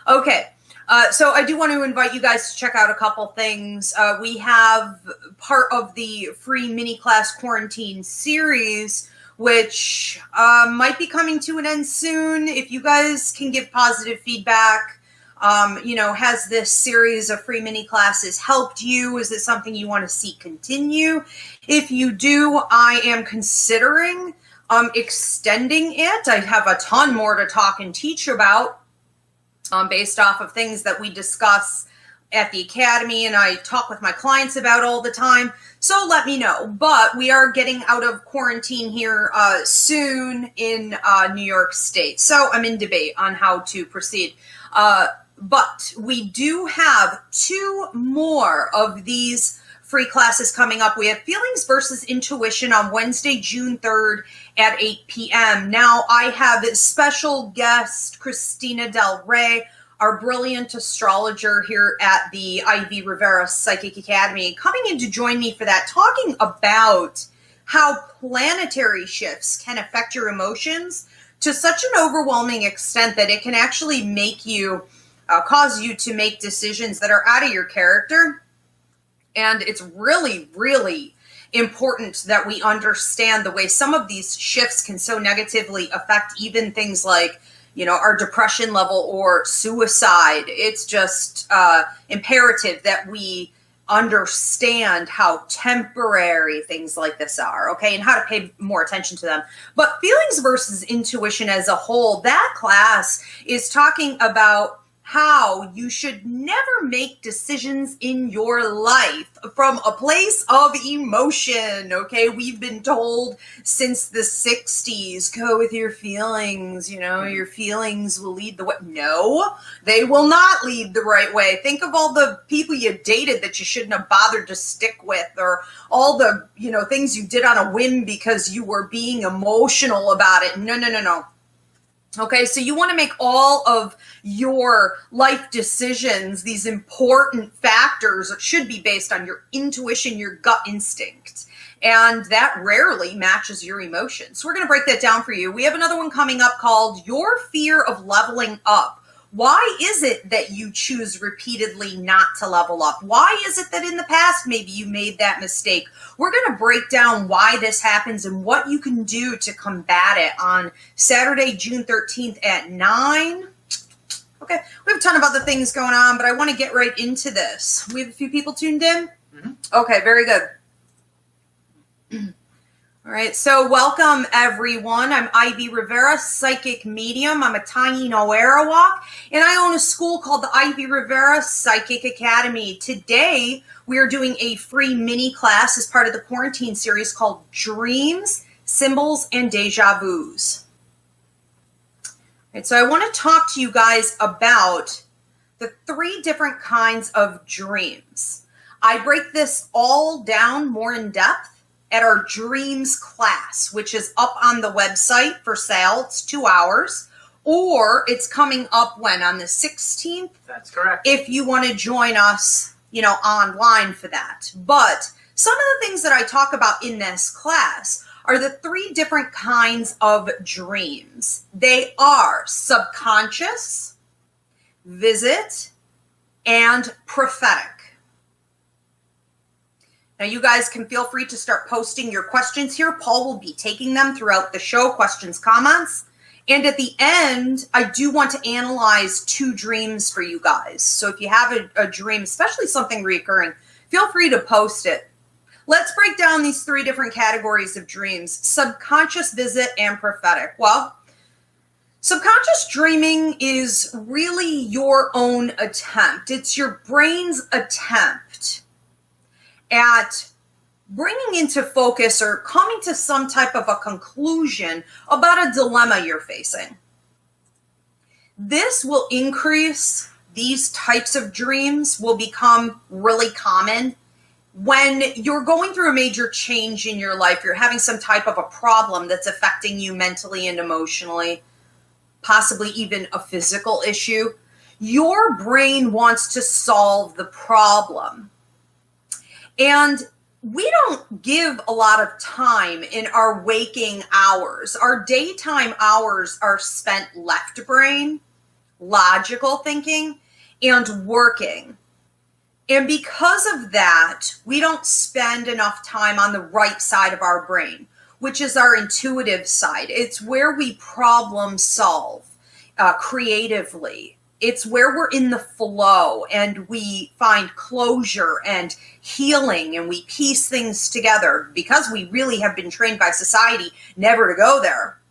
Okay. So I do want to invite you guys to check out a couple things. We have part of the free mini class quarantine series, which might be coming to an end soon. If you guys can give positive feedback, has this series of free mini classes helped you? Is it something you want to see continue? If you do, I am considering extending it. I have a ton more to talk and teach about. Based off of things that we discuss at the academy and I talk with my clients about all the time. So let me know. But we are getting out of quarantine here soon in New York State. So I'm in debate on how to proceed. But we do have 2 more of these free classes coming up. We have Feelings versus Intuition on Wednesday, June 3rd at 8 p.m. Now, I have special guest Christina Del Rey, our brilliant astrologer here at the Ivy Rivera Psychic Academy, coming in to join me for that, talking about how planetary shifts can affect your emotions to such an overwhelming extent that it can actually make you, cause you to make decisions that are out of your character. And it's really, really important that we understand the way some of these shifts can so negatively affect even things like, our depression level or suicide. It's just imperative that we understand how temporary things like this are, okay, and how to pay more attention to them. But Feelings versus Intuition as a whole, that class is talking about how you should never make decisions in your life from a place of emotion, okay? We've been told since the 60s, go with your feelings, your feelings will lead the way. No, they will not lead the right way. Think of all the people you dated that you shouldn't have bothered to stick with, or all the, things you did on a whim because you were being emotional about it. No. Okay, so you want to make all of your life decisions, these important factors should be based on your intuition, your gut instinct. And that rarely matches your emotions. So we're going to break that down for you. We have another one coming up called Your Fear of Leveling Up. Why is it that you choose repeatedly not to level up? Why is it that in the past maybe you made that mistake? We're going to break down why this happens and what you can do to combat it on Saturday, June 13th at 9. Okay, we have a ton of other things going on, but I want to get right into this. We have a few people tuned in? Mm-hmm. Okay, very good. All right, so welcome everyone. I'm Ivy Rivera, psychic medium. I'm a tiny Noarawak, and I own a school called the Ivy Rivera Psychic Academy. Today, we are doing a free mini class as part of the quarantine series called Dreams, Symbols, and Deja Vus. All right, so I want to talk to you guys about the 3 different kinds of dreams. I break this all down more in depth at our Dreams class, which is up on the website for sale. It's 2 hours, or it's coming up when? On the 16th? That's correct. If you want to join us, online for that. But some of the things that I talk about in this class are the 3 different kinds of dreams. They are subconscious, visit, and prophetic. Now, you guys can feel free to start posting your questions here. Paul will be taking them throughout the show, questions, comments. And at the end, I do want to analyze 2 dreams for you guys. So if you have a dream, especially something recurring, feel free to post it. Let's break down these 3 different categories of dreams: subconscious, visit, and prophetic. Well, subconscious dreaming is really your own attempt. It's your brain's attempt at bringing into focus or coming to some type of a conclusion about a dilemma you're facing. This will increase. These types of dreams will become really common when you're going through a major change in your life. You're having some type of a problem that's affecting you mentally and emotionally, possibly even a physical issue. Your brain wants to solve the problem. And we don't give a lot of time in our waking hours. Our daytime hours are spent left brain. logical thinking, and working. And because of that, we don't spend enough time on the right side of our brain, which is our intuitive side. It's where we problem solve creatively. It's where we're in the flow and we find closure and healing and we piece things together because we really have been trained by society never to go there.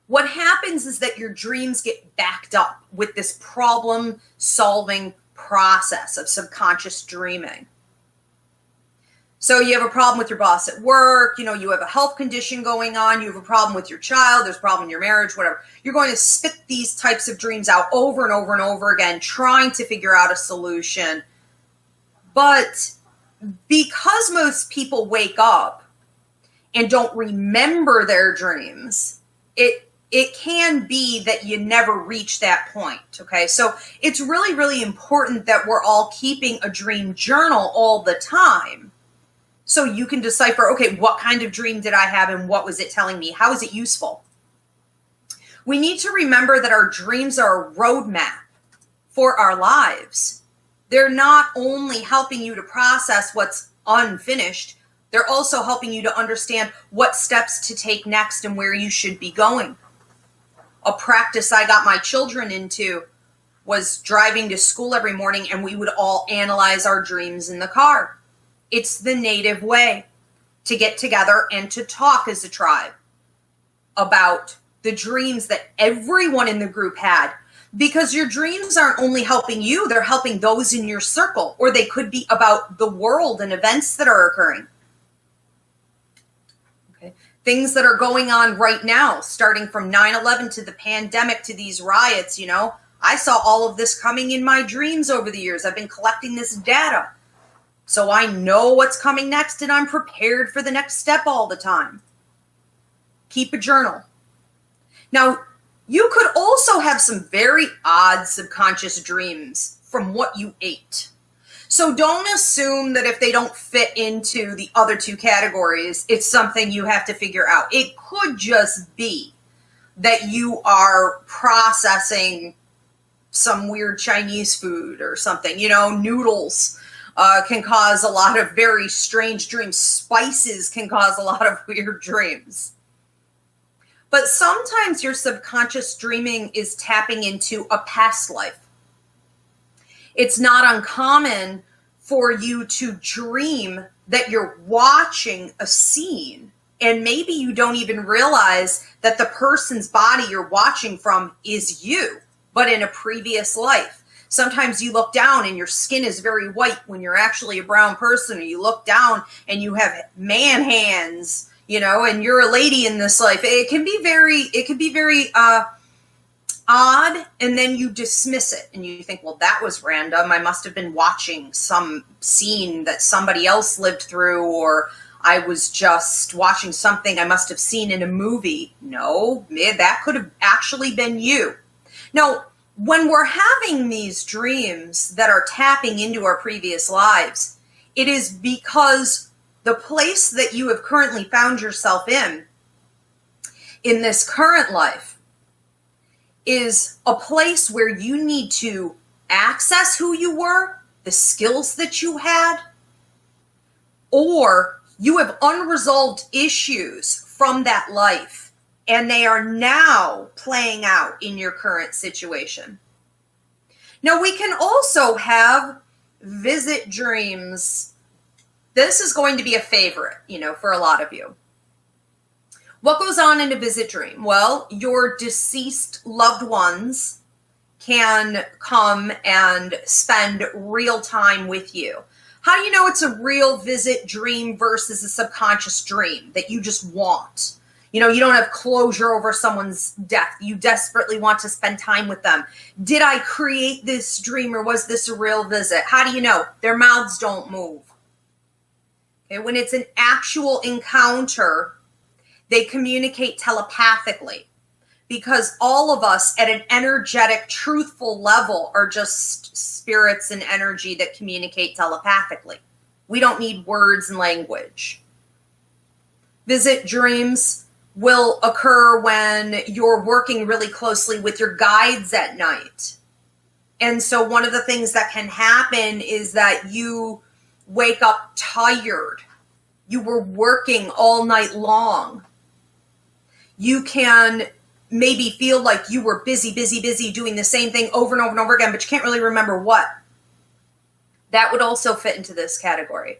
What happens is that your dreams get backed up with this problem solving process of subconscious dreaming. So you have a problem with your boss at work, you have a health condition going on, you have a problem with your child, there's a problem in your marriage, whatever. You're going to spit these types of dreams out over and over and over again, trying to figure out a solution. But because most people wake up and don't remember their dreams, it can be that you never reach that point, okay? So it's really, really important that we're all keeping a dream journal all the time so you can decipher, okay, what kind of dream did I have and what was it telling me? How is it useful? We need to remember that our dreams are a roadmap for our lives. They're not only helping you to process what's unfinished, they're also helping you to understand what steps to take next and where you should be going. A practice I got my children into was driving to school every morning and we would all analyze our dreams in the car. It's the native way to get together and to talk as a tribe about the dreams that everyone in the group had. Because your dreams aren't only helping you, they're helping those in your circle, or they could be about the world and events that are occurring. Things that are going on right now, starting from 9/11 to the pandemic to these riots, I saw all of this coming in my dreams over the years. I've been collecting this data. So I know what's coming next and I'm prepared for the next step all the time. Keep a journal. Now, you could also have some very odd subconscious dreams from what you ate. So don't assume that if they don't fit into the other two categories, it's something you have to figure out. It could just be that you are processing some weird Chinese food or something. Noodles can cause a lot of very strange dreams. Spices can cause a lot of weird dreams. But sometimes your subconscious dreaming is tapping into a past life. It's not uncommon for you to dream that you're watching a scene and maybe you don't even realize that the person's body you're watching from is you, but in a previous life. Sometimes you look down and your skin is very white when you're actually a brown person, or you look down and you have man hands, and you're a lady in this life. It can be very odd, and then you dismiss it and you think, well, that was random. I must have been watching some scene that somebody else lived through, or I was just watching something I must have seen in a movie. No, that could have actually been you. Now, when we're having these dreams that are tapping into our previous lives, it is because the place that you have currently found yourself in this current life, is a place where you need to access who you were, the skills that you had, or you have unresolved issues from that life and they are now playing out in your current situation. Now, we can also have visit dreams. This is going to be a favorite, for a lot of you. What goes on in a visit dream? Well, your deceased loved ones can come and spend real time with you. How do you know it's a real visit dream versus a subconscious dream that you just want? You don't have closure over someone's death. You desperately want to spend time with them. Did I create this dream or was this a real visit? How do you know? Their mouths don't move. Okay, when it's an actual encounter, they communicate telepathically, because all of us at an energetic, truthful level are just spirits and energy that communicate telepathically. We don't need words and language. Visit dreams will occur when you're working really closely with your guides at night. And so one of the things that can happen is that you wake up tired. You were working all night long. You can maybe feel like you were busy doing the same thing over and over and over again, but you can't really remember what. That would also fit into this category.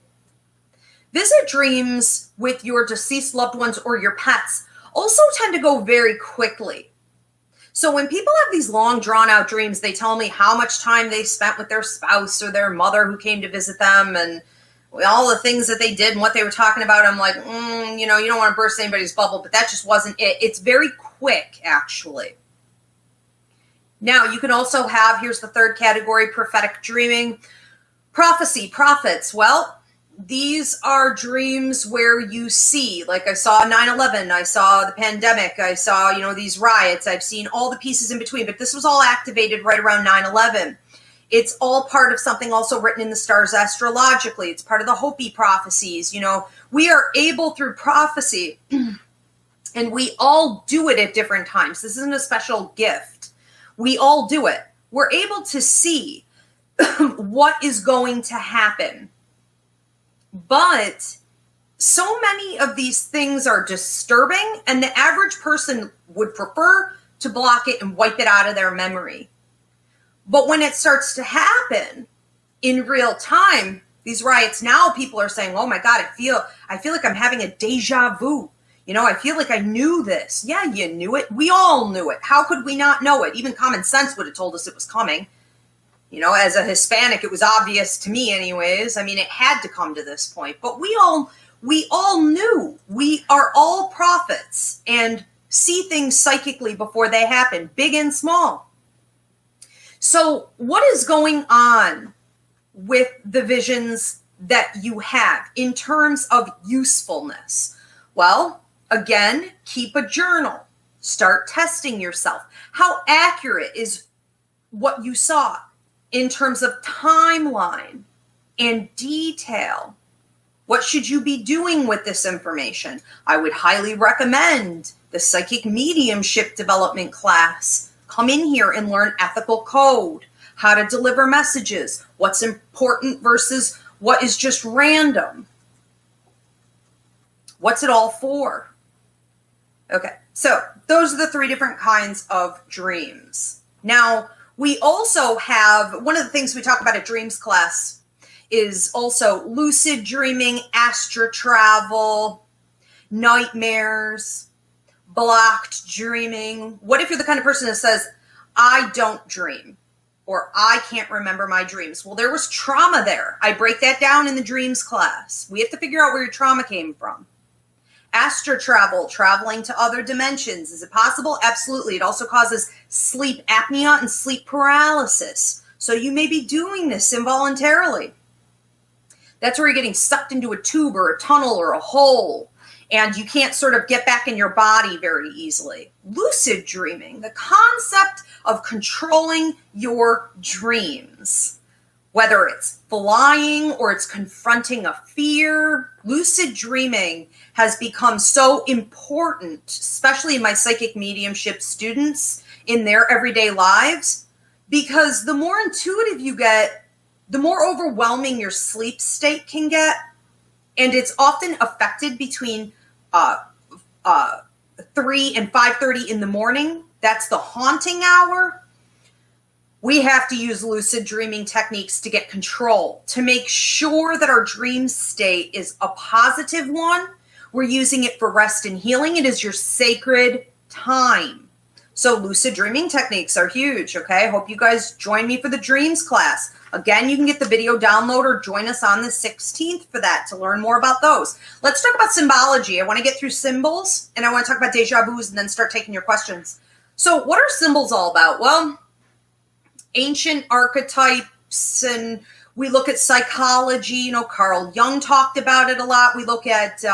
Vivid dreams with your deceased loved ones or your pets also tend to go very quickly. So when people have these long drawn out dreams, they tell me how much time they spent with their spouse or their mother who came to visit them and all the things that they did and what they were talking about. I'm like, you don't want to burst anybody's bubble, but that just wasn't it. It's very quick, actually. Now, you can also have, here's the third category, prophetic dreaming. Prophecy, prophets. Well, these are dreams where you see, like I saw 9/11, I saw the pandemic, I saw, these riots, I've seen all the pieces in between, but this was all activated right around 9/11. It's all part of something also written in the stars astrologically. It's part of the Hopi prophecies. We are able through prophecy, and we all do it at different times. This isn't a special gift. We all do it. We're able to see what is going to happen. But so many of these things are disturbing, and the average person would prefer to block it and wipe it out of their memory. But when it starts to happen in real time, these riots now, people are saying, oh my God, I feel like I'm having a deja vu. I feel like I knew this. Yeah, you knew it. We all knew it. How could we not know it? Even common sense would have told us it was coming. As a Hispanic, it was obvious to me anyways. I mean, it had to come to this point. But we all knew. We are all prophets and see things psychically before they happen, big and small. So what is going on with the visions that you have in terms of usefulness? Well, again, keep a journal. Start testing yourself. How accurate is what you saw in terms of timeline and detail? What should you be doing with this information? I would highly recommend the Psychic Mediumship Development class. Come in here and learn ethical code, how to deliver messages, what's important versus what is just random. What's it all for? Okay, so those are the three different kinds of dreams. Now, we also have, one of the things we talk about at dreams class is also lucid dreaming, astral travel, nightmares, blocked dreaming. What if you're the kind of person that says, I don't dream, or I can't remember my dreams? Well, there was trauma there. I break that down in the dreams class. We have to figure out where your trauma came from. Astral travel, traveling to other dimensions. Is it possible? Absolutely. It also causes sleep apnea and sleep paralysis. So you may be doing this involuntarily. That's where you're getting sucked into a tube or a tunnel or a hole, and you can't sort of get back in your body very easily. Lucid dreaming, the concept of controlling your dreams. Whether it's flying or it's confronting a fear, lucid dreaming has become so important, especially in my psychic mediumship students in their everyday lives, because the more intuitive you get, the more overwhelming your sleep state can get. And it's often affected between 3 and 5:30 in the morning. That's the haunting hour. We have to use lucid dreaming techniques to get control, to make sure that our dream state is a positive one. We're using it for rest and healing. It is your sacred time. So lucid dreaming techniques are huge, okay? I hope you guys join me for the dreams class. Again, you can get the video download or join us on the 16th for that to learn more about those. Let's talk about symbology. I want to get through symbols, and I want to talk about deja vus and then start taking your questions. So what are symbols all about? Well, ancient archetypes, and we look at psychology. Carl Jung talked about it a lot. We look at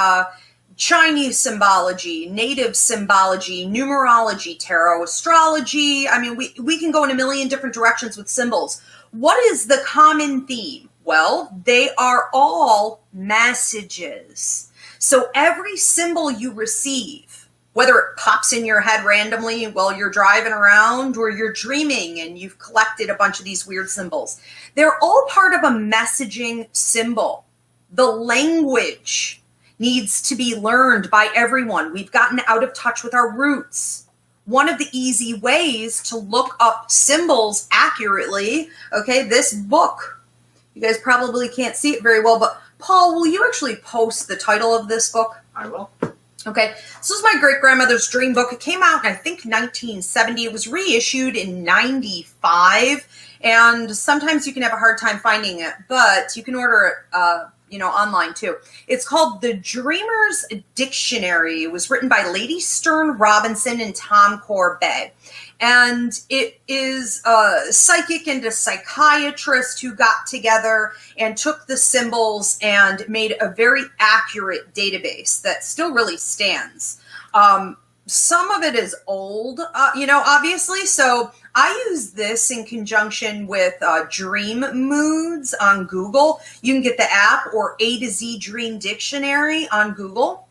Chinese symbology, native symbology, numerology, tarot, astrology. I mean, we can go in a million different directions with symbols. What is the common theme? Well, they are all messages. So every symbol you receive whether it pops in your head randomly while you're driving around or you're dreaming and you've collected a bunch of these weird symbols. They're all part of a messaging symbol. The language needs to be learned by everyone. We've gotten out of touch with our roots. One of the easy ways to look up symbols accurately, okay, this book, you guys probably can't see it very well, but Paul, will you actually post the title of this book? I will. Okay, this was my great-grandmother's dream book. It came out in, I think, 1970. It was reissued in 95, and sometimes you can have a hard time finding it, but you can order it, online too. It's called The Dreamer's Dictionary. It was written by Lady Stern Robinson and Tom Corbet. And it is a psychic and a psychiatrist who got together and took the symbols and made a very accurate database that still really stands. Some of it is old, obviously. So I use this in conjunction with Dream Moods on Google. You can get the app or A to Z Dream Dictionary on Google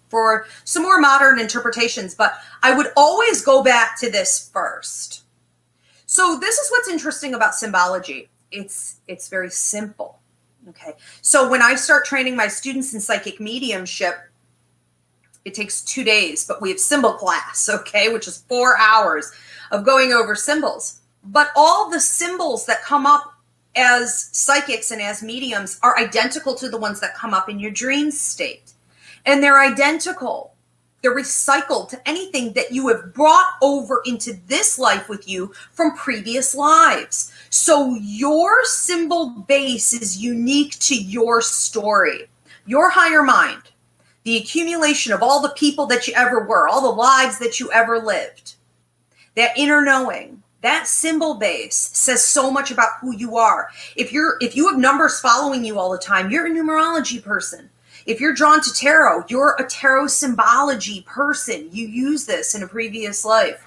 for some more modern interpretations, but I would always go back to this first. So this is what's interesting about symbology. It's very simple. Okay. So when I start training my students in psychic mediumship, it takes 2 days, but we have symbol class, okay, which is 4 hours of going over symbols. But all the symbols that come up as psychics and as mediums are identical to the ones that come up in your dream state. And they're identical. They're recycled to anything that you have brought over into this life with you from previous lives. So your symbol base is unique to your story, your higher mind. The accumulation of all the people that you ever were, all the lives that you ever lived, that inner knowing, that symbol base says so much about who you are. If you have numbers following you all the time, you're a numerology person. If you're drawn to tarot, you're a tarot symbology person. You use this in a previous life.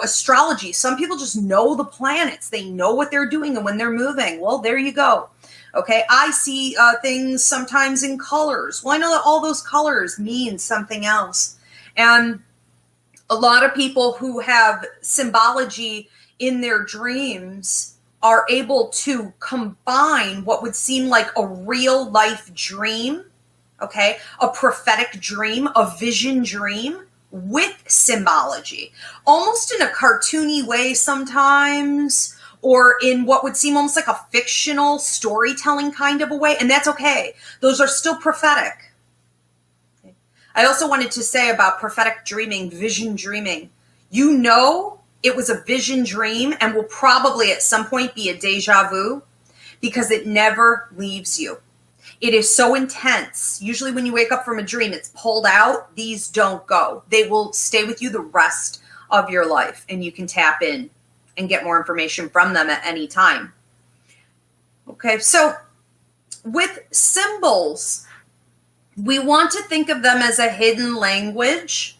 Astrology, some people just know the planets. They know what they're doing and when they're moving. Well, there you go. Okay, I see things sometimes in colors. Well, I know that all those colors mean something else. And a lot of people who have symbology in their dreams are able to combine what would seem like a real life dream, okay, a prophetic dream, a vision dream, with symbology, almost in a cartoony way sometimes, or in what would seem almost like a fictional storytelling kind of a way, and that's okay. Those are still prophetic. Okay. I also wanted to say about prophetic dreaming, vision dreaming. It was a vision dream and will probably at some point be a deja vu because it never leaves you. It is so intense. Usually when you wake up from a dream, it's pulled out. These don't go. They will stay with you the rest of your life, and you can tap in and get more information from them at any time. Okay, so with symbols, we want to think of them as a hidden language.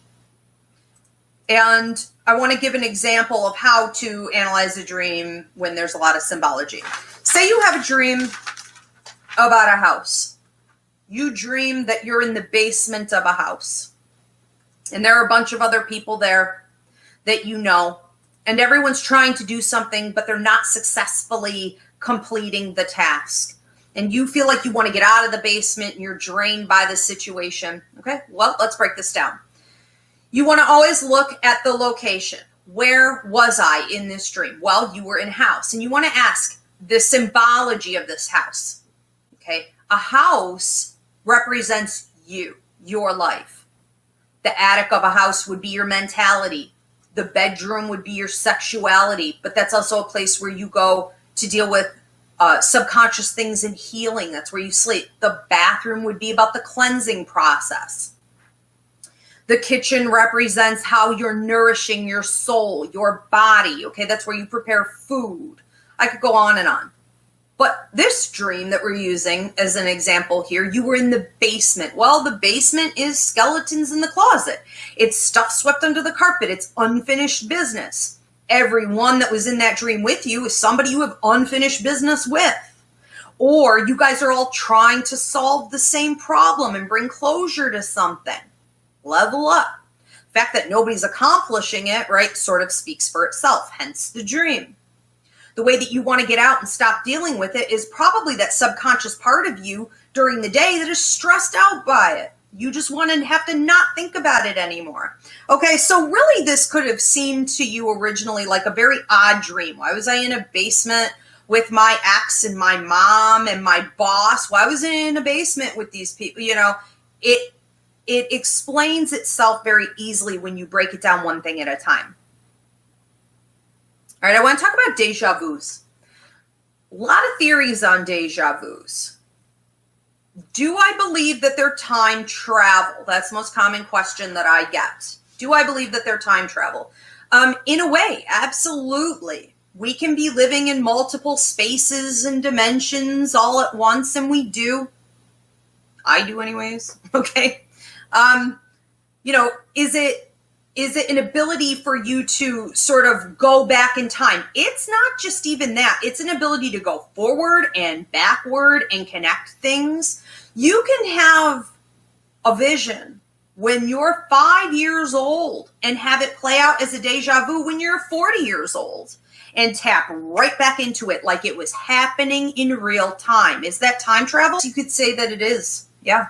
And I want to give an example of how to analyze a dream when there's a lot of symbology. Say you have a dream about a house. You dream that you're in the basement of a house. And there are a bunch of other people there that you know. And everyone's trying to do something, but they're not successfully completing the task. And you feel like you want to get out of the basement and you're drained by the situation. Okay, well, let's break this down. You want to always look at the location. Where was I in this dream? Well, you were in a house. And you want to ask the symbology of this house. Okay, a house represents you, your life. The attic of a house would be your mentality. The bedroom would be your sexuality, but that's also a place where you go to deal with subconscious things and healing. That's where you sleep. The bathroom would be about the cleansing process. The kitchen represents how you're nourishing your soul, your body. Okay, that's where you prepare food. I could go on and on. But this dream that we're using as an example here, you were in the basement. Well, the basement is skeletons in the closet. It's stuff swept under the carpet. It's unfinished business. Everyone that was in that dream with you is somebody you have unfinished business with. Or you guys are all trying to solve the same problem and bring closure to something. Level up. fact that nobody's accomplishing it, right, sort of speaks for itself, hence the dream. The way that you want to get out and stop dealing with it is probably that subconscious part of you during the day that is stressed out by it. You just want to have to not think about it anymore. Okay, so really this could have seemed to you originally like a very odd dream. Why was I in a basement with my ex and my mom and my boss? Why was I in a basement with these people? You know, it explains itself very easily when you break it down one thing at a time. All right, I want to talk about deja vus. A lot of theories on deja vus. Do I believe that they're time travel? That's the most common question that I get. Do I believe that they're time travel? In a way, absolutely. We can be living in multiple spaces and dimensions all at once, and we do. I do anyways, okay? You know, is it an ability for you to sort of go back in time? It's not just even that. It's an ability to go forward and backward and connect things. You can have a vision when you're 5 years old and have it play out as a deja vu when you're 40 years old and tap right back into it like it was happening in real time. Is that time travel? You could say that it is. Yeah.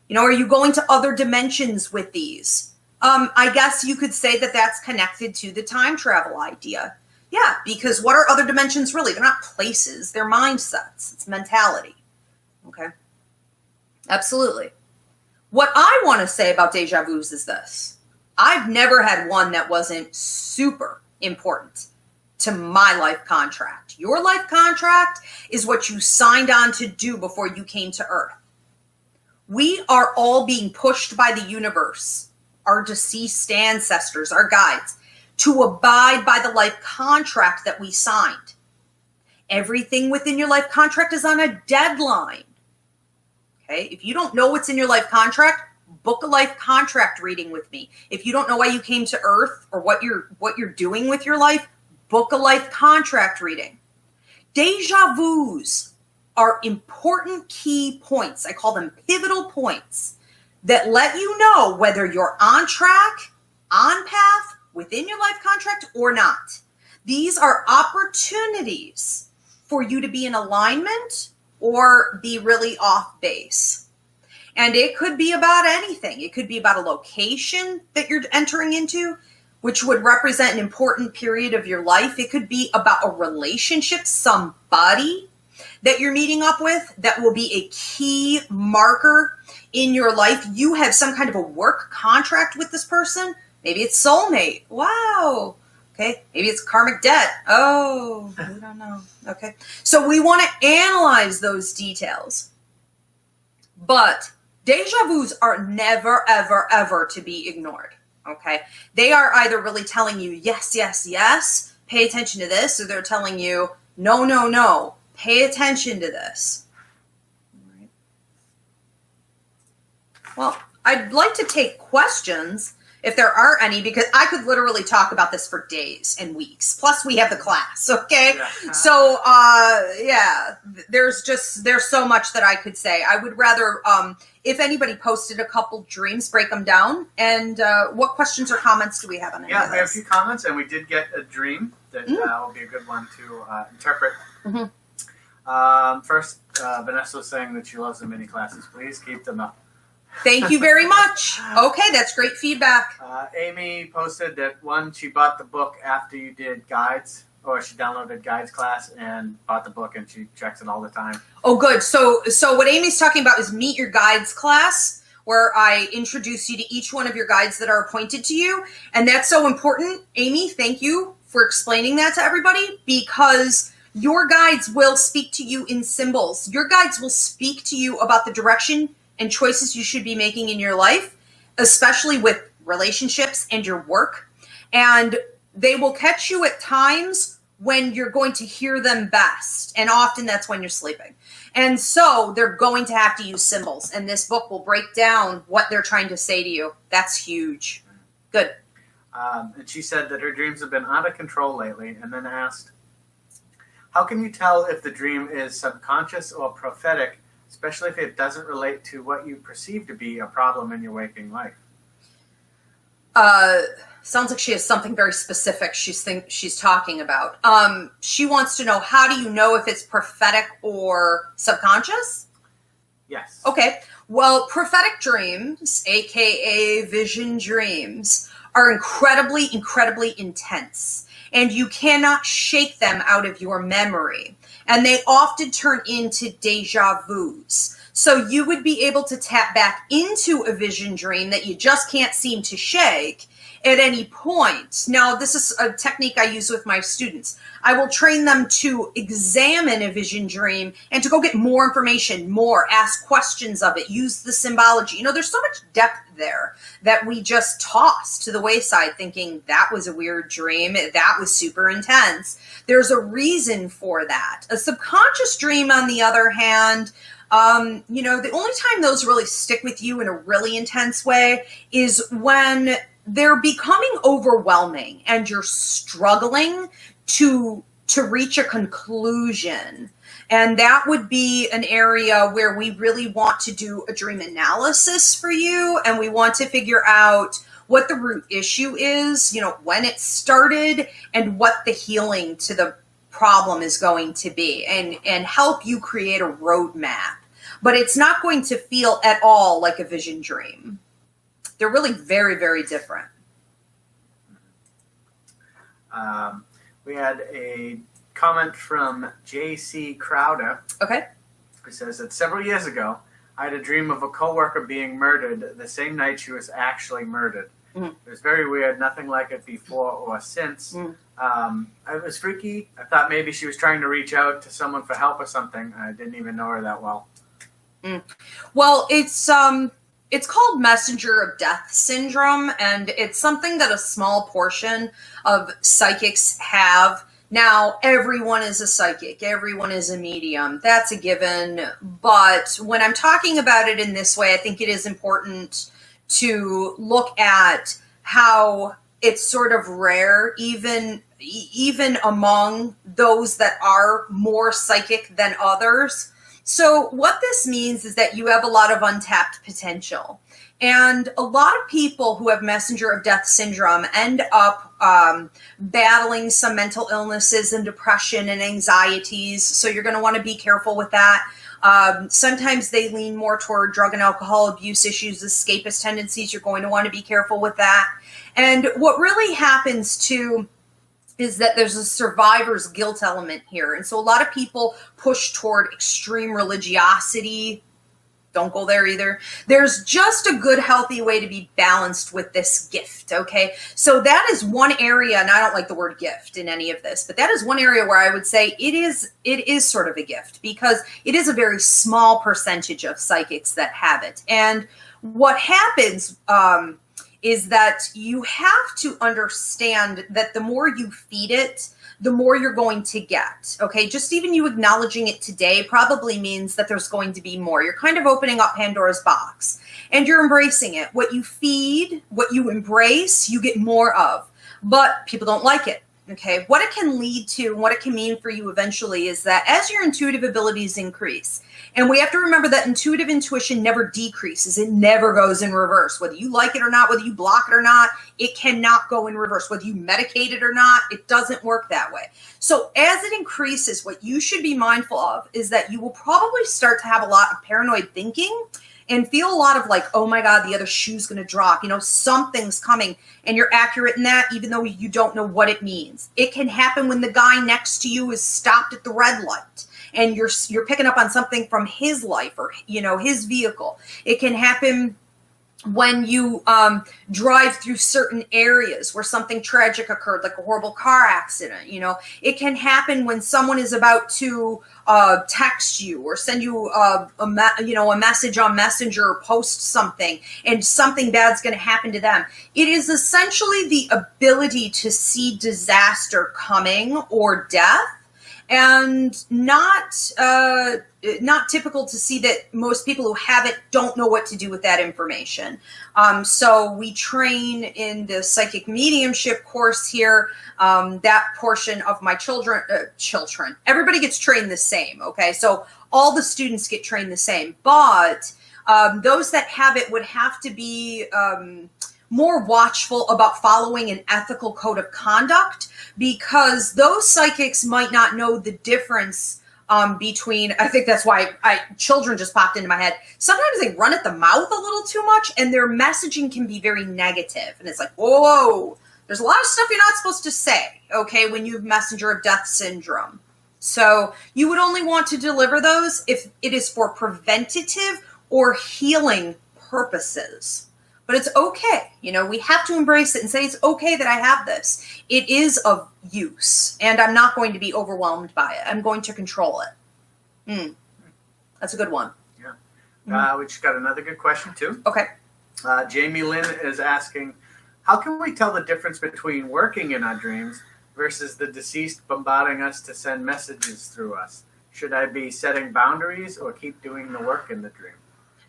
You know, are you going to other dimensions with these? I guess you could say that that's connected to the time travel idea. Yeah, because what are other dimensions really? They're not places, they're mindsets. It's mentality. Okay? Absolutely. What I want to say about deja vus is this. I've never had one that wasn't super important to my life contract. Your life contract is what you signed on to do before you came to Earth. We are all being pushed by the universe, our deceased ancestors, our guides, to abide by the life contract that we signed. Everything within your life contract is on a deadline. Okay? If you don't know what's in your life contract, book a life contract reading with me. If you don't know why you came to Earth or what you're doing with your life, book a life contract reading. Deja vus are important key points. I call them pivotal points that let you know whether you're on track, on path, within your life contract or not. These are opportunities for you to be in alignment or be really off base. And it could be about anything. It could be about a location that you're entering into, which would represent an important period of your life. It could be about a relationship, somebody that you're meeting up with that will be a key marker in your life. You have some kind of a work contract with this person. Maybe it's soulmate. Wow. Okay. Maybe it's karmic debt. Oh, we don't know. Okay. So we want to analyze those details. But deja vus are never, ever, ever to be ignored. Okay. They are either really telling you, yes, yes, yes, pay attention to this, or they're telling you, no, no, no, pay attention to this. All right. Well, I'd like to take questions if there are any, because I could literally talk about this for days and weeks. Plus, we have the class, okay? Yeah. So, yeah, there's so much that I could say. I would rather, if anybody posted a couple dreams, break them down. And what questions or comments do we have on any of we have a few comments, and we did get a dream that will be a good one to interpret. Mm-hmm. First, Vanessa was saying that she loves the mini classes. Please keep them up. Thank you very much. Okay, that's great feedback. Amy posted that she bought the book after you did guides, or she downloaded guides class and bought the book, and she checks it all the time. Oh, good. So what Amy's talking about is Meet Your Guides class, where I introduce you to each one of your guides that are appointed to you. And that's so important. Amy, thank you for explaining that to everybody, because your guides will speak to you in symbols. Your guides will speak to you about the direction and choices you should be making in your life, especially with relationships and your work. And they will catch you at times when you're going to hear them best. And often that's when you're sleeping. And so they're going to have to use symbols. And this book will break down what they're trying to say to you. That's huge. Good. And she said that her dreams have been out of control lately, and then asked, how can you tell if the dream is subconscious or prophetic, especially if it doesn't relate to what you perceive to be a problem in your waking life? Sounds like she has something very specific she's talking about. She wants to know, how do you know if it's prophetic or subconscious? Yes. Okay. Well, prophetic dreams, aka vision dreams, are incredibly, incredibly intense, and you cannot shake them out of your memory. And they often turn into deja vus. So you would be able to tap back into a vision dream that you just can't seem to shake at any point. Now, this is a technique I use with my students. I will train them to examine a vision dream and to go get more information, ask questions of it, use the symbology. You know, there's so much depth there that we just toss to the wayside thinking that was a weird dream, that was super intense. There's a reason for that. A subconscious dream, on the other hand, the only time those really stick with you in a really intense way is when they're becoming overwhelming and you're struggling to reach a conclusion. And that would be an area where we really want to do a dream analysis for you. And we want to figure out what the root issue is, when it started, and what the healing to the problem is going to be, and help you create a roadmap. But it's not going to feel at all like a vision dream. They're really very, very different. We had a comment from J.C. Crowder. Okay. Who says that several years ago, I had a dream of a coworker being murdered the same night she was actually murdered. Mm-hmm. It was very weird, nothing like it before or since. Mm. It was freaky. I thought maybe she was trying to reach out to someone for help or something. I didn't even know her that well. Mm. Well, it's called messenger of death syndrome, and it's something that a small portion of psychics have. Now, everyone is a psychic. Everyone is a medium. That's a given. But when I'm talking about it in this way, I think it is important to look at how it's sort of rare, even among those that are more psychic than others. So what this means is that you have a lot of untapped potential. And a lot of people who have messenger of death syndrome end up battling some mental illnesses and depression and anxieties. So you're going to want to be careful with that. Sometimes they lean more toward drug and alcohol abuse issues, escapist tendencies. You're going to want to be careful with that. And what really happens too is that there's a survivor's guilt element here. And so a lot of people push toward extreme religiosity. Don't go there either. There's just a good, healthy way to be balanced with this gift, okay? So that is one area, and I don't like the word gift in any of this, but that is one area where I would say it is sort of a gift, because it is a very small percentage of psychics that have it. And what happens is that you have to understand that the more you feed it, the more you're going to get, okay? Just even you acknowledging it today probably means that there's going to be more. You're kind of opening up Pandora's box, and you're embracing it. What you feed, what you embrace, you get more of. But people don't like it, okay? What it can lead to, and what it can mean for you eventually, is that as your intuitive abilities increase, and we have to remember that intuitive intuition never decreases. It never goes in reverse. Whether you like it or not, whether you block it or not, it cannot go in reverse. Whether you medicate it or not, it doesn't work that way. So as it increases, what you should be mindful of is that you will probably start to have a lot of paranoid thinking and feel a lot of like, oh my God, the other shoe's going to drop. Something's coming, and you're accurate in that, even though you don't know what it means. It can happen when the guy next to you is stopped at the red light, and you're picking up on something from his life or, his vehicle. It can happen when you drive through certain areas where something tragic occurred, like a horrible car accident. It can happen when someone is about to text you or send you a message on Messenger or post something, and something bad's going to happen to them. It is essentially the ability to see disaster coming or death, and not typical to see that most people who have it don't know what to do with that information. So we train in the psychic mediumship course here. That portion of my children, everybody gets trained the same. Okay, so all the students get trained the same, but those that have it would have to be more watchful about following an ethical code of conduct, because those psychics might not know the difference between, I think that's why children just popped into my head. Sometimes they run at the mouth a little too much, and their messaging can be very negative. And it's like, whoa, there's a lot of stuff you're not supposed to say, okay, when you have messenger of death syndrome. So you would only want to deliver those if it is for preventative or healing purposes. But it's okay. We have to embrace it and say, it's okay that I have this. It is of use, and I'm not going to be overwhelmed by it. I'm going to control it. That's a good one. Yeah. We just got another good question, too. Okay. Jamie Lynn is asking, how can we tell the difference between working in our dreams versus the deceased bombarding us to send messages through us? Should I be setting boundaries or keep doing the work in the dream?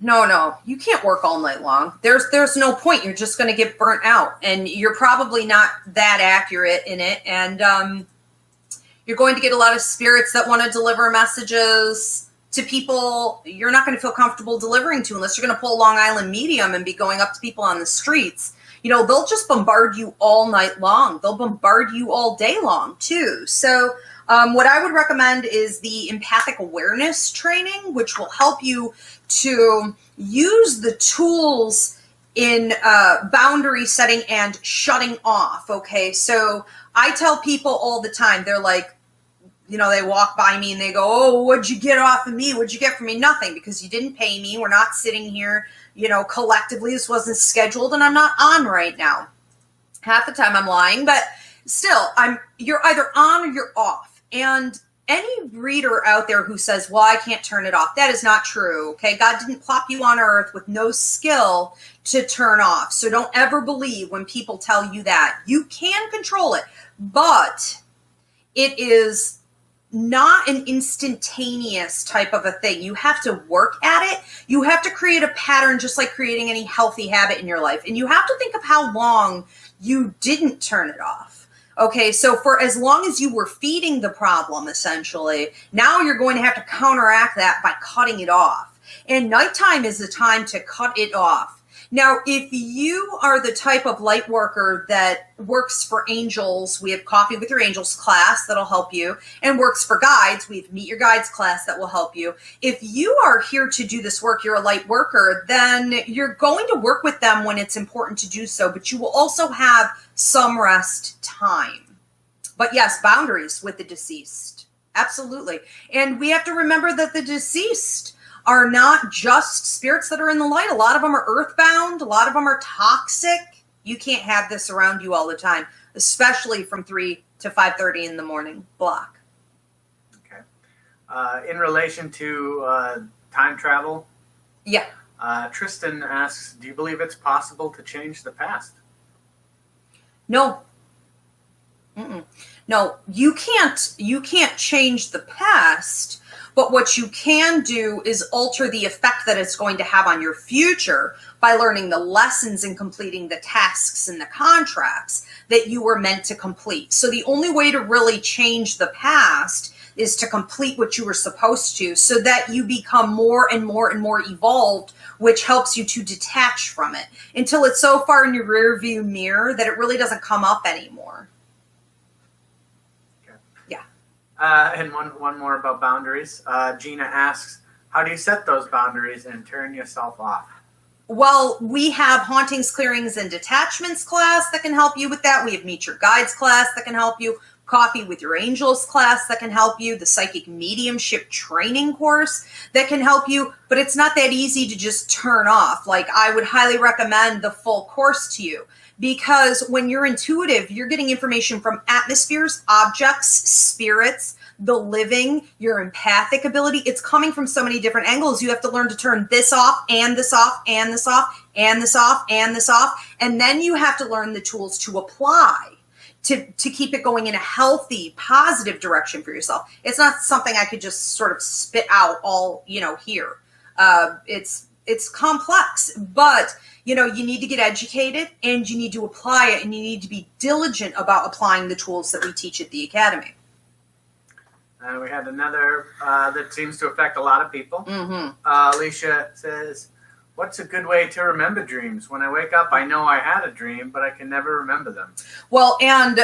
No, you can't work all night long. There's no point. You're just going to get burnt out, and you're probably not that accurate in it. And you're going to get a lot of spirits that want to deliver messages to people you're not going to feel comfortable delivering to, unless you're going to pull a Long Island medium and be going up to people on the streets. They'll just bombard you all night long. They'll bombard you all day long too. So what I would recommend is the empathic awareness training, which will help you to use the tools in boundary setting and shutting off. Okay, so I tell people all the time, they're like, they walk by me and they go, oh, what'd you get off of me? What'd you get from me? Nothing, because you didn't pay me. We're not sitting here, collectively. This wasn't scheduled, and I'm not on right now. Half the time I'm lying, but still, you're either on or you're off. And any reader out there who says, well, I can't turn it off, that is not true, okay? God didn't plop you on earth with no skill to turn off. So don't ever believe when people tell you that. You can control it, but it is not an instantaneous type of a thing. You have to work at it. You have to create a pattern, just like creating any healthy habit in your life. And you have to think of how long you didn't turn it off. Okay, so for as long as you were feeding the problem, essentially, now you're going to have to counteract that by cutting it off. And nighttime is the time to cut it off. Now, if you are the type of light worker that works for angels, we have Coffee with Your Angels class that'll help you, and works for guides, we have Meet Your Guides class that will help you. If you are here to do this work, you're a light worker, then you're going to work with them when it's important to do so, but you will also have some rest time. But yes, boundaries with the deceased. Absolutely. And we have to remember that the deceased are not just spirits that are in the light. A lot of them are earthbound. A lot of them are toxic. You can't have this around you all the time, especially from 3 to 5:30 in the morning block. Okay. In relation to time travel, yeah. Tristan asks, do you believe it's possible to change the past? No. No, you can't change the past. But what you can do is alter the effect that it's going to have on your future by learning the lessons and completing the tasks and the contracts that you were meant to complete. So the only way to really change the past is to complete what you were supposed to, so that you become more and more and more evolved, which helps you to detach from it until it's so far in your rear view mirror that it really doesn't come up anymore. And one more about boundaries. Gina asks, how do you set those boundaries and turn yourself off? Well, we have Hauntings, Clearings, and Detachments class that can help you with that. We have Meet Your Guides class that can help you. Coffee with Your Angels class that can help you. The Psychic Mediumship training course that can help you. But it's not that easy to just turn off. Like, I would highly recommend the full course to you. Because when you're intuitive, you're getting information from atmospheres, objects, spirits, the living, your empathic ability. It's coming from so many different angles. You have to learn to turn this off, and this off, and this off, and this off, and this off. And then you have to learn the tools to apply to keep it going in a healthy, positive direction for yourself. It's not something I could just sort of spit out all, here. It's complex, but you need to get educated, and you need to apply it, and you need to be diligent about applying the tools that we teach at the Academy. We had another that seems to affect a lot of people. Mm-hmm. Alicia says, What's a good way to remember dreams? When I wake up, I know I had a dream, but I can never remember them. Well, and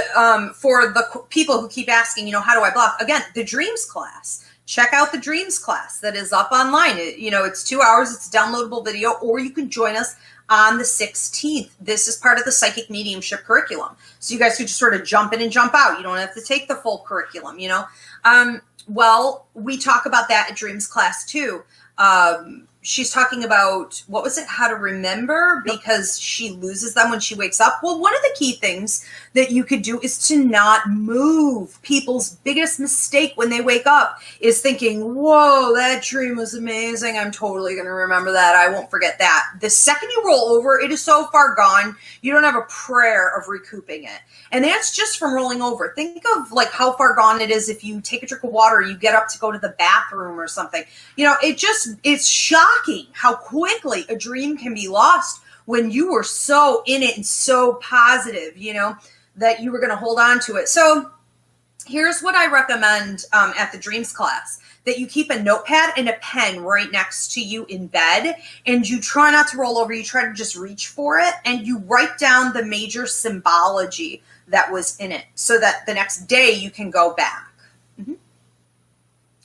for the people who keep asking, how do I block? Again, the dreams class. Check out the dreams class that is up online. It's 2 hours. It's a downloadable video, or you can join us on the 16th. This is part of the psychic mediumship curriculum. So you guys could just sort of jump in and jump out. You don't have to take the full curriculum, Well, we talk about that at dreams class too. She's talking about, what was it? How to remember, because she loses them when she wakes up. Well, one of the key things that you could do is to not move. People's biggest mistake when they wake up is thinking, whoa, that dream was amazing. I'm totally going to remember that. I won't forget that. The second you roll over, it is so far gone, you don't have a prayer of recouping it. And that's just from rolling over. Think of like how far gone it is if you take a drink of water, you get up to go to the bathroom or something. It's shocking how quickly a dream can be lost when you were so in it and so positive, that you were going to hold on to it. So here's what I recommend at the dreams class, that you keep a notepad and a pen right next to you in bed, and you try not to roll over. You try to just reach for it, and you write down the major symbology that was in it so that the next day you can go back. Mm-hmm.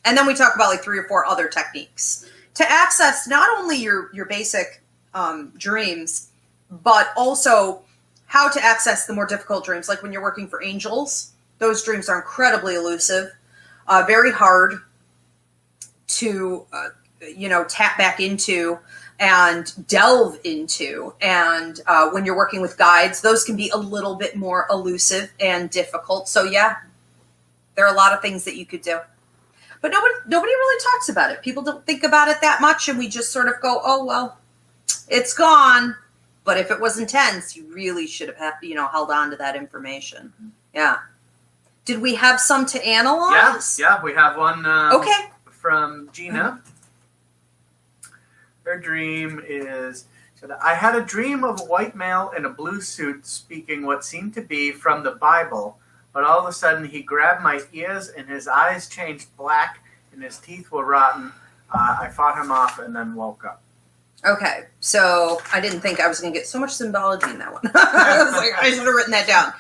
And then we talk about like 3 or 4 other techniques to access not only your basic dreams, but also how to access the more difficult dreams. Like when you're working for angels, those dreams are incredibly elusive, very hard to, tap back into and delve into. And when you're working with guides, those can be a little bit more elusive and difficult. So yeah, there are a lot of things that you could do. But nobody really talks about it. People don't think about it that much, and we just sort of go, oh, well, it's gone. But if it was intense, you really should have held on to that information. Yeah. Did we have some to analyze? Yeah, we have one okay. From Gina. Her dream is, I had a dream of a white male in a blue suit speaking what seemed to be from the Bible, but all of a sudden he grabbed my ears and his eyes changed black and his teeth were rotten. I fought him off and then woke up. Okay, so I didn't think I was going to get so much symbology in that one. I was like, I should have written that down.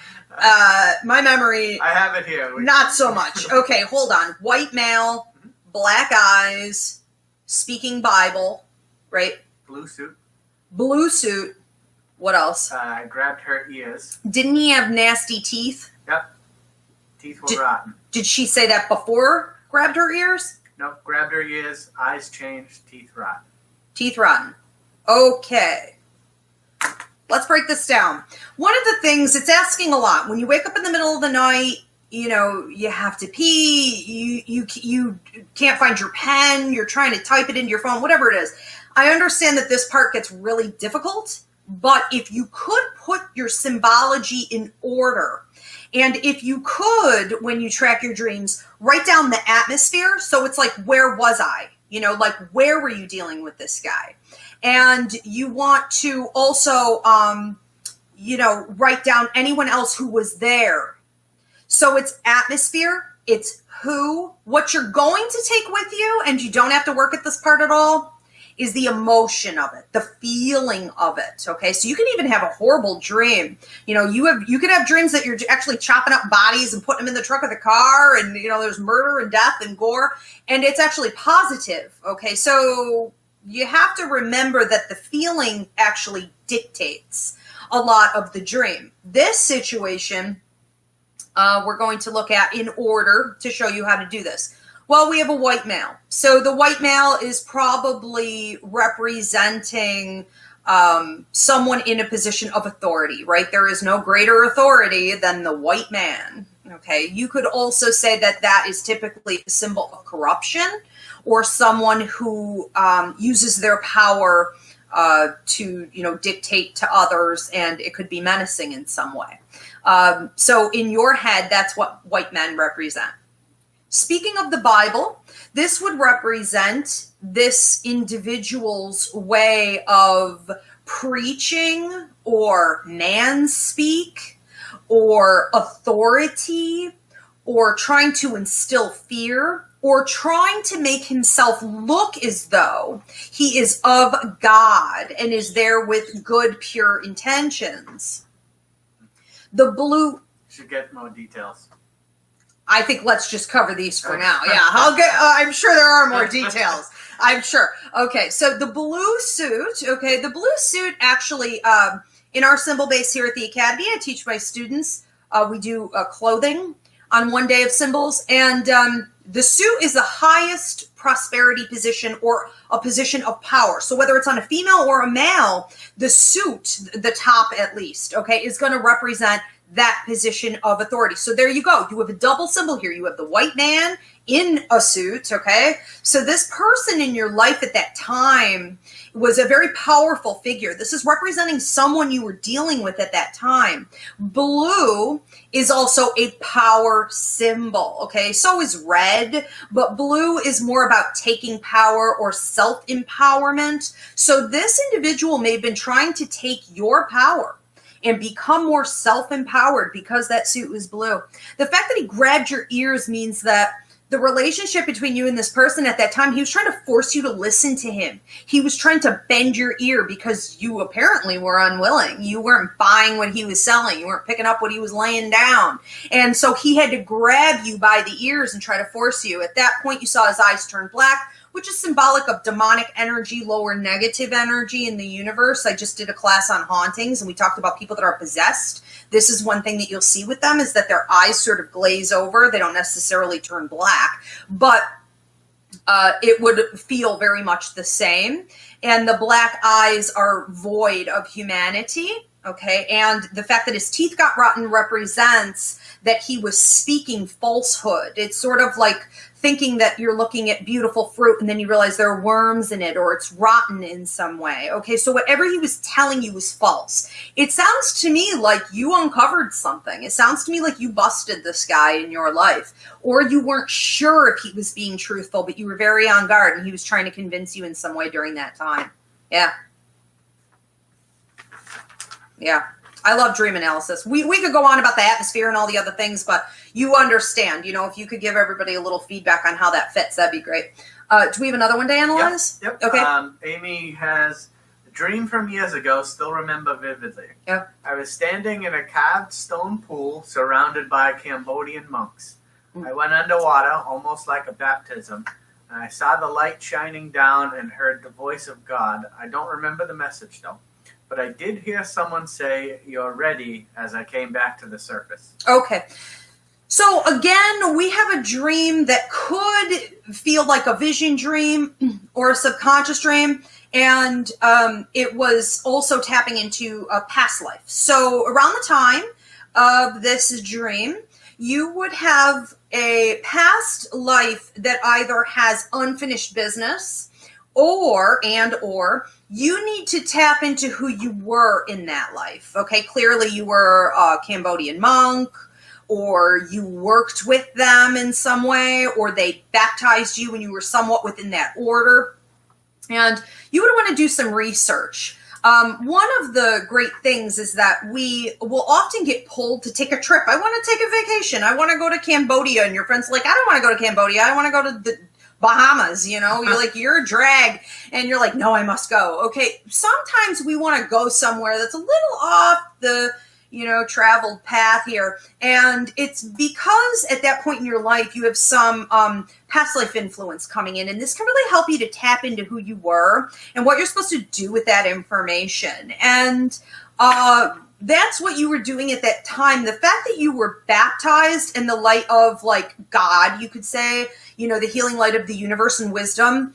My memory... I have it here. Not so much. Okay, hold on. White male, black eyes, speaking Bible, right? Blue suit. Blue suit. What else? I grabbed her ears. Didn't he have nasty teeth? Yep. Teeth were rotten. Did she say that before grabbed her ears? Nope. Grabbed her ears, eyes changed, teeth rotten. Teeth rotten. Okay. Let's break this down. One of the things, it's asking a lot. When you wake up in the middle of the night, you have to pee, you can't find your pen, you're trying to type it into your phone, whatever it is. I understand that this part gets really difficult, but if you could put your symbology in order, and if you could, when you track your dreams, write down the atmosphere. So it's like, where was I? Like, where were you dealing with this guy? And you want to also, write down anyone else who was there. So it's atmosphere, it's who, what you're going to take with you, and you don't have to work at this part at all, is the emotion of it, the feeling of it. Okay, so you can even have a horrible dream. You could have dreams that you're actually chopping up bodies and putting them in the trunk of the car, and there's murder and death and gore, and it's actually positive. Okay, so you have to remember that the feeling actually dictates a lot of the dream. This situation, we're going to look at in order to show you how to do this. Well, we have a white male. So the white male is probably representing someone in a position of authority, right? There is no greater authority than the white man. Okay. You could also say that that is typically a symbol of corruption, or someone who uses their power to, dictate to others, and it could be menacing in some way. So in your head, that's what white men represent. Speaking of the Bible, this would represent this individual's way of preaching or man speak or authority or trying to instill fear, or trying to make himself look as though he is of God and is there with good, pure intentions. The blue... Should get more details. I think let's just cover these for now. Yeah, I'll get. I'm sure there are more details. I'm sure. Okay, so the blue suit. Okay, the blue suit actually, in our symbol base here at the Academy, I teach my students. We do clothing on one day of symbols, and the suit is the highest prosperity position or a position of power. So whether it's on a female or a male, the suit, the top at least, okay, is going to represent that position of authority. So there you go. You have a double symbol here. You have the white man in a suit, okay? So this person in your life at that time was a very powerful figure. This is representing someone you were dealing with at that time. Blue is also a power symbol, okay? So is red, but blue is more about taking power or self-empowerment. So this individual may have been trying to take your power and become more self-empowered because that suit was blue. The fact that he grabbed your ears means that the relationship between you and this person at that time, he was trying to force you to listen to him. He was trying to bend your ear because you apparently were unwilling. You weren't buying what he was selling. You weren't picking up what he was laying down. And so he had to grab you by the ears and try to force you. At that point, you saw his eyes turn black, which is symbolic of demonic energy, lower negative energy in the universe. I just did a class on hauntings, and we talked about people that are possessed. This is one thing that you'll see with them, is that their eyes sort of glaze over. They don't necessarily turn black, but it would feel very much the same. And the black eyes are void of humanity, okay? And the fact that his teeth got rotten represents that he was speaking falsehood. It's sort of like thinking that you're looking at beautiful fruit and then you realize there are worms in it or it's rotten in some way. Okay, so whatever he was telling you was false. It sounds to me like you uncovered something. It sounds to me like you busted this guy in your life, or you weren't sure if he was being truthful, but you were very on guard and he was trying to convince you in some way during that time. Yeah. Yeah. I love dream analysis. We could go on about the atmosphere and all the other things, but you understand, if you could give everybody a little feedback on how that fits, that'd be great. Do we have another one to analyze? Yep. Okay. Amy has a dream from years ago, still remember vividly. Yeah. I was standing in a carved stone pool surrounded by Cambodian monks. I went underwater, almost like a baptism, and I saw the light shining down and heard the voice of God. I don't remember the message, though. But I did hear someone say, "You're ready," as I came back to the surface. Okay. So again, we have a dream that could feel like a vision dream or a subconscious dream. And it was also tapping into a past life. So around the time of this dream, you would have a past life that either has unfinished business or you need to tap into who you were in that life. Okay, clearly you were a Cambodian monk, or you worked with them in some way, or they baptized you when you were somewhat within that order. And you would want to do some research. One of the great things is that we will often get pulled to take a trip. I want to take a vacation. I want to go to Cambodia. And your friend's like, I don't want to go to Cambodia. I want to go to the Bahamas, you're like, you're a drag, and you're like, no, I must go. Okay, sometimes we want to go somewhere that's a little off the, traveled path here, and it's because at that point in your life, you have some past life influence coming in, and this can really help you to tap into who you were and what you're supposed to do with that information, and that's what you were doing at that time. The fact that you were baptized in the light of, like, God, you could say, the healing light of the universe and wisdom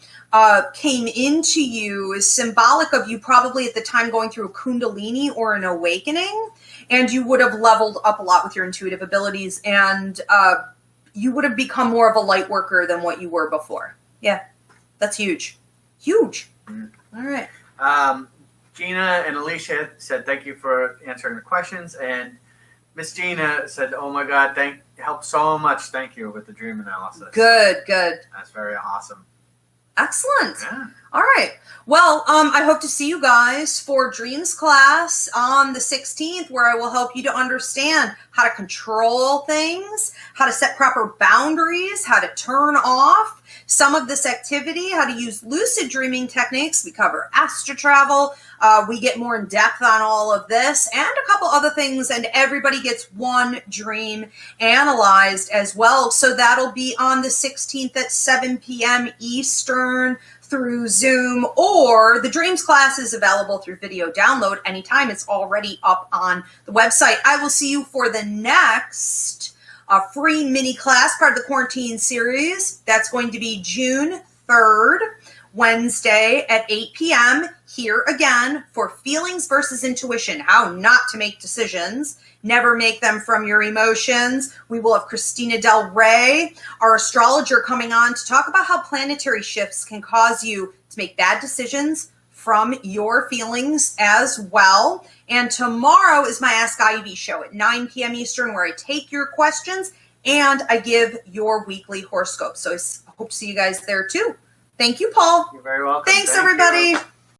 came into you is symbolic of you probably at the time going through a kundalini or an awakening, and you would have leveled up a lot with your intuitive abilities, and you would have become more of a light worker than what you were before. Yeah, that's huge. Huge. All right. Gina and Alicia said thank you for answering the questions, and Miss Gina said, "Oh my God, helped so much. Thank you with the dream analysis." Good. That's very awesome. Excellent. Yeah. All right. Well, I hope to see you guys for Dreams class on the 16th, where I will help you to understand how to control things, how to set proper boundaries, how to turn off some of this activity, how to use lucid dreaming techniques. We cover astral travel. We get more in depth on all of this and a couple other things, and everybody gets one dream analyzed as well. So that'll be on the 16th at 7 p.m. Eastern through Zoom, or the Dreams class is available through video download anytime. It's already up on the website. I will see you for the next free mini class, part of the quarantine series. That's going to be June 3rd, Wednesday at 8 p.m. Here again for feelings versus intuition, how not to make decisions. Never make them from your emotions. We will have Christina Del Rey, our astrologer, coming on to talk about how planetary shifts can cause you to make bad decisions from your feelings as well. And tomorrow is my Ask Ivy show at 9 p.m. Eastern, where I take your questions and I give your weekly horoscope. So I hope to see you guys there too. Thank you, Paul. You're very welcome. Thanks, Thank everybody. you.